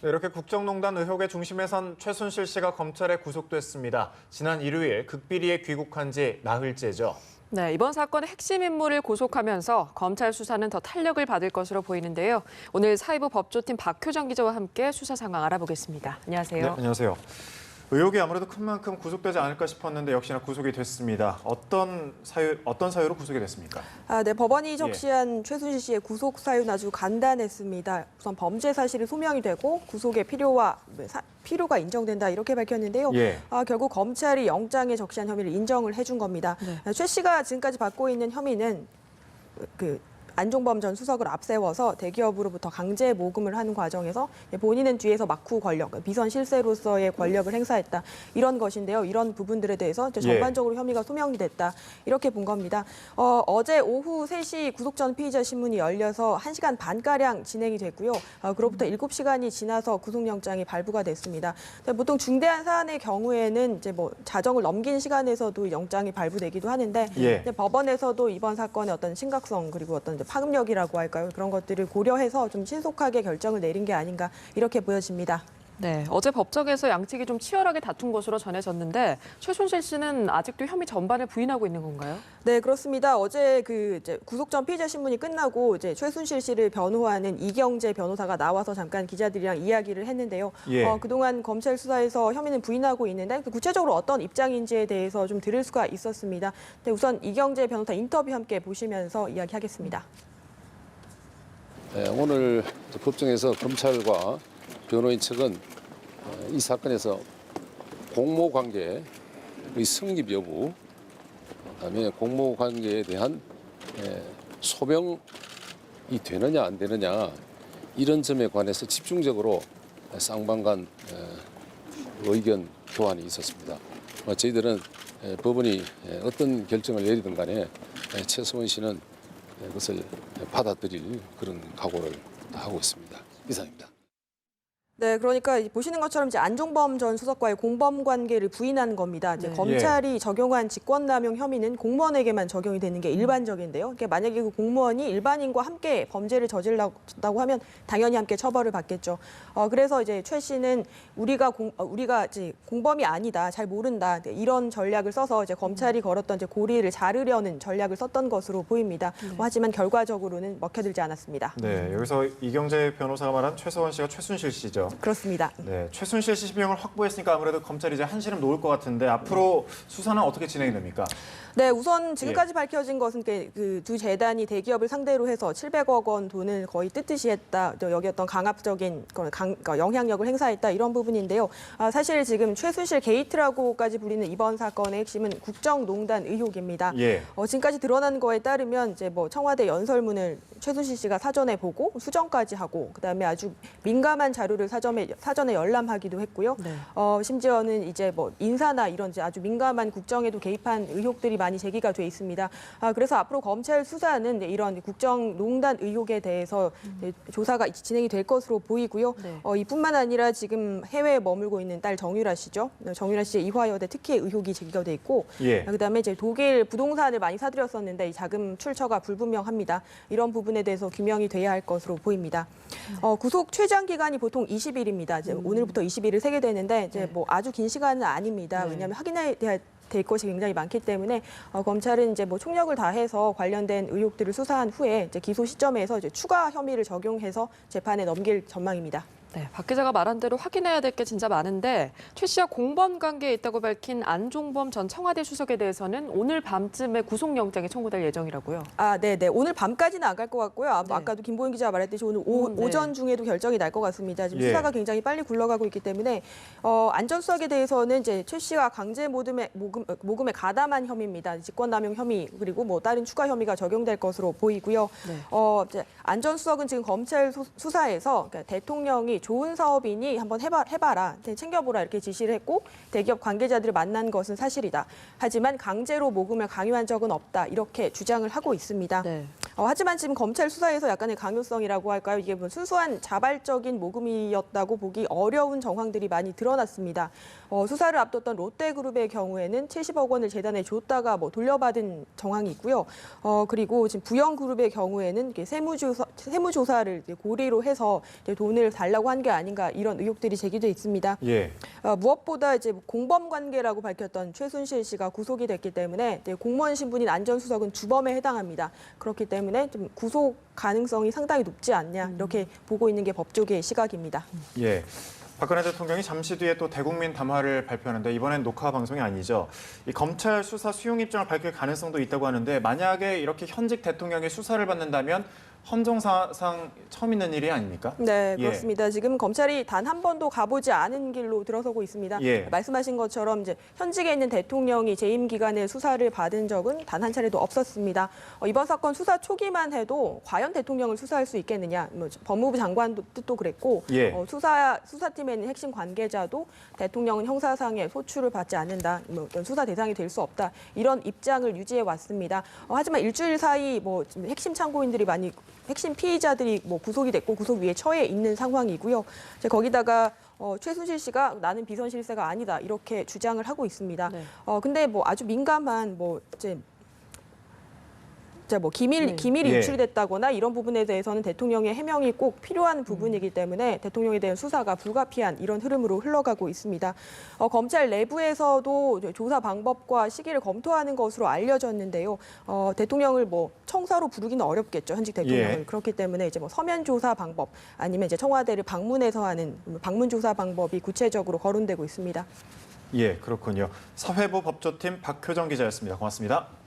네, 이렇게 국정농단 의혹의 중심에 선 최순실 씨가 검찰에 구속됐습니다. 지난 일요일 극비리에 귀국한 지 나흘째죠. 네, 이번 사건의 핵심 인물을 구속하면서 검찰 수사는 더 탄력을 받을 것으로 보이는데요. 오늘 사회부 법조팀 박효정 기자와 함께 수사 상황 알아보겠습니다. 안녕하세요. 네, 안녕하세요. 의혹이 아무래도 큰 만큼 구속되지 않을까 싶었는데 역시나 구속이 됐습니다. 어떤 사유로 구속이 됐습니까? 네, 법원이 적시한 최순실 씨의 구속 사유는 아주 간단했습니다. 우선 범죄 사실이 소명이 되고 구속의 필요가 인정된다 이렇게 밝혔는데요. 예. 결국 검찰이 영장에 적시한 혐의를 인정을 해준 겁니다. 네. 최 씨가 지금까지 받고 있는 혐의는 안종범 전 수석을 앞세워서 대기업으로부터 강제 모금을 하는 과정에서 본인은 뒤에서 막후 권력, 비선 실세로서의 권력을 행사했다. 이런 것인데요. 이런 부분들에 대해서 전반적으로 혐의가 소명이 됐다. 이렇게 본 겁니다. 어제 오후 3시 구속 전 피의자 신문이 열려서 1시간 반가량 진행이 됐고요. 그로부터 7시간이 지나서 구속영장이 발부가 됐습니다. 보통 중대한 사안의 경우에는 이제 자정을 넘긴 시간에서도 영장이 발부되기도 하는데 예. 법원에서도 이번 사건의 어떤 심각성 그리고 어떤 파급력이라고 할까요? 그런 것들을 고려해서 좀 신속하게 결정을 내린 게 아닌가 이렇게 보여집니다. 네, 어제 법정에서 양측이 좀 치열하게 다툰 것으로 전해졌는데 최순실 씨는 아직도 혐의 전반을 부인하고 있는 건가요? 네, 그렇습니다. 어제 구속 전 피의자 신문이 끝나고 이제 최순실 씨를 변호하는 이경재 변호사가 나와서 잠깐 기자들이랑 이야기를 했는데요. 예. 그동안 검찰 수사에서 혐의는 부인하고 있는데 구체적으로 어떤 입장인지에 대해서 좀 들을 수가 있었습니다. 네, 우선 이경재 변호사 인터뷰 함께 보시면서 이야기하겠습니다. 네, 오늘 법정에서 검찰과 변호인 측은 이 사건에서 공모관계의 성립 여부, 그다음에 공모관계에 대한 소명이 되느냐 안 되느냐 이런 점에 관해서 집중적으로 쌍방 간 의견 교환이 있었습니다. 저희들은 법원이 어떤 결정을 내리든 간에 최수원 씨는 그것을 받아들일 그런 각오를 하고 있습니다. 이상입니다. 네, 그러니까 보시는 것처럼 이제 안종범 전 수석과의 공범 관계를 부인한 겁니다. 이제 네. 검찰이 적용한 직권남용 혐의는 공무원에게만 적용이 되는 게 일반적인데요. 그러니까 만약에 그 공무원이 일반인과 함께 범죄를 저질렀다고 하면 당연히 함께 처벌을 받겠죠. 그래서 이제 최 씨는 우리가 이제 공범이 아니다, 잘 모른다 이런 전략을 써서 이제 검찰이 걸었던 이제 고리를 자르려는 전략을 썼던 것으로 보입니다. 하지만 결과적으로는 먹혀들지 않았습니다. 네, 여기서 이경재 변호사가 말한 최서원 씨가 최순실 씨죠. 그렇습니다. 네, 최순실 씨 실명을 확보했으니까 아무래도 검찰이 이제 한시름 놓을 것 같은데 앞으로 수사는 어떻게 진행이 됩니까? 네, 우선 지금까지 밝혀진 것은 그 두 재단이 대기업을 상대로 해서 700억 원 돈을 거의 뜯듯이 했다. 여기 어떤 강압적인 영향력을 행사했다 이런 부분인데요. 사실 지금 최순실 게이트라고까지 불리는 이번 사건의 핵심은 국정농단 의혹입니다. 예. 지금까지 드러난 거에 따르면 이제 청와대 연설문을 최순실 씨가 사전에 보고 수정까지 하고 그다음에 아주 민감한 자료를 사전에 열람하기도 했고요. 네. 심지어는 이제 인사나 이런 아주 민감한 국정에도 개입한 의혹들이 많이 제기가 돼 있습니다. 그래서 앞으로 검찰 수사는 이런 국정농단 의혹에 대해서 조사가 진행이 될 것으로 보이고요. 네. 이뿐만 아니라 지금 해외에 머물고 있는 딸 정유라 씨죠. 정유라 씨의 이화여대 특혜 의혹이 제기가 돼 있고, 예. 그다음에 이제 독일 부동산을 많이 사들였었는데 이 자금 출처가 불분명합니다. 이런 부분에 대해서 규명이 돼야 할 것으로 보입니다. 구속 최장 기간이 보통 20일입니다. 이제 오늘부터 20일을 세게 되는데 이제 아주 긴 시간은 아닙니다. 네. 왜냐하면 확인해야 될 것이 굉장히 많기 때문에 검찰은 이제 총력을 다해서 관련된 의혹들을 수사한 후에 이제 기소 시점에서 이제 추가 혐의를 적용해서 재판에 넘길 전망입니다. 네, 박 기자가 말한 대로 확인해야 될 게 진짜 많은데 최 씨와 공범 관계에 있다고 밝힌 안종범 전 청와대 수석에 대해서는 오늘 밤쯤에 구속영장이 청구될 예정이라고요. 네네. 오늘 밤까지는 안 갈 것 같고요. 네. 아까도 김보현 기자가 말했듯이 오늘 네. 오전 중에도 결정이 날 것 같습니다. 지금 예. 수사가 굉장히 빨리 굴러가고 있기 때문에 안 전 수석에 대해서는 이제 최 씨가 강제 모금에 가담한 혐의입니다. 직권남용 혐의 그리고 다른 추가 혐의가 적용될 것으로 보이고요. 네. 이제 안 전 수석은 지금 검찰 수사에서 그러니까 대통령이 좋은 사업이니 한번 해봐라, 챙겨보라 이렇게 지시를 했고 대기업 관계자들을 만난 것은 사실이다. 하지만 강제로 모금을 강요한 적은 없다. 이렇게 주장을 하고 있습니다. 네. 하지만 지금 검찰 수사에서 약간의 강요성이라고 할까요? 이게 순수한 자발적인 모금이었다고 보기 어려운 정황들이 많이 드러났습니다. 수사를 앞뒀던 롯데그룹의 경우에는 70억 원을 재단에 줬다가 돌려받은 정황이 있고요. 그리고 지금 부영그룹의 경우에는 세무조사를 고리로 해서 돈을 달라고 하려고 한 게 아닌가 이런 의혹들이 제기돼 있습니다. 예. 무엇보다 이제 공범 관계라고 밝혔던 최순실 씨가 구속이 됐기 때문에 공무원 신분인 안 전 수석은 주범에 해당합니다. 그렇기 때문에 좀 구속 가능성이 상당히 높지 않냐 이렇게 보고 있는 게 법조계의 시각입니다. 예. 박근혜 대통령이 잠시 뒤에 또 대국민 담화를 발표하는데 이번엔 녹화 방송이 아니죠. 이 검찰 수사 수용 입장을 밝힐 가능성도 있다고 하는데 만약에 이렇게 현직 대통령이 수사를 받는다면 헌정사상 처음 있는 일이 아닙니까? 네, 예. 그렇습니다. 지금 검찰이 단 한 번도 가보지 않은 길로 들어서고 있습니다. 예. 말씀하신 것처럼 이제 현직에 있는 대통령이 재임 기간에 수사를 받은 적은 단 한 차례도 없었습니다. 이번 사건 수사 초기만 해도 과연 대통령을 수사할 수 있겠느냐, 법무부 장관도 뜻도 그랬고 예. 수사팀에 있는 핵심 관계자도 대통령은 형사상의 소출을 받지 않는다, 어떤 수사 대상이 될 수 없다 이런 입장을 유지해 왔습니다. 하지만 일주일 사이 지금 핵심 참고인들이 많이 핵심 피의자들이 구속이 됐고 구속 위에 처해 있는 상황이고요. 이제 거기다가 최순실 씨가 나는 비선 실세가 아니다 이렇게 주장을 하고 있습니다. 네. 근데 아주 민감한 기밀이 예. 유출이 됐다거나 이런 부분에 대해서는 대통령의 해명이 꼭 필요한 부분이기 때문에 대통령에 대한 수사가 불가피한 이런 흐름으로 흘러가고 있습니다. 검찰 내부에서도 조사 방법과 시기를 검토하는 것으로 알려졌는데요. 대통령을 청사로 부르기는 어렵겠죠, 현직 대통령을. 예. 그렇기 때문에 이제 서면 조사 방법 아니면 이제 청와대를 방문해서 하는 방문 조사 방법이 구체적으로 거론되고 있습니다. 예, 그렇군요. 사회부 법조팀 박효정 기자였습니다. 고맙습니다.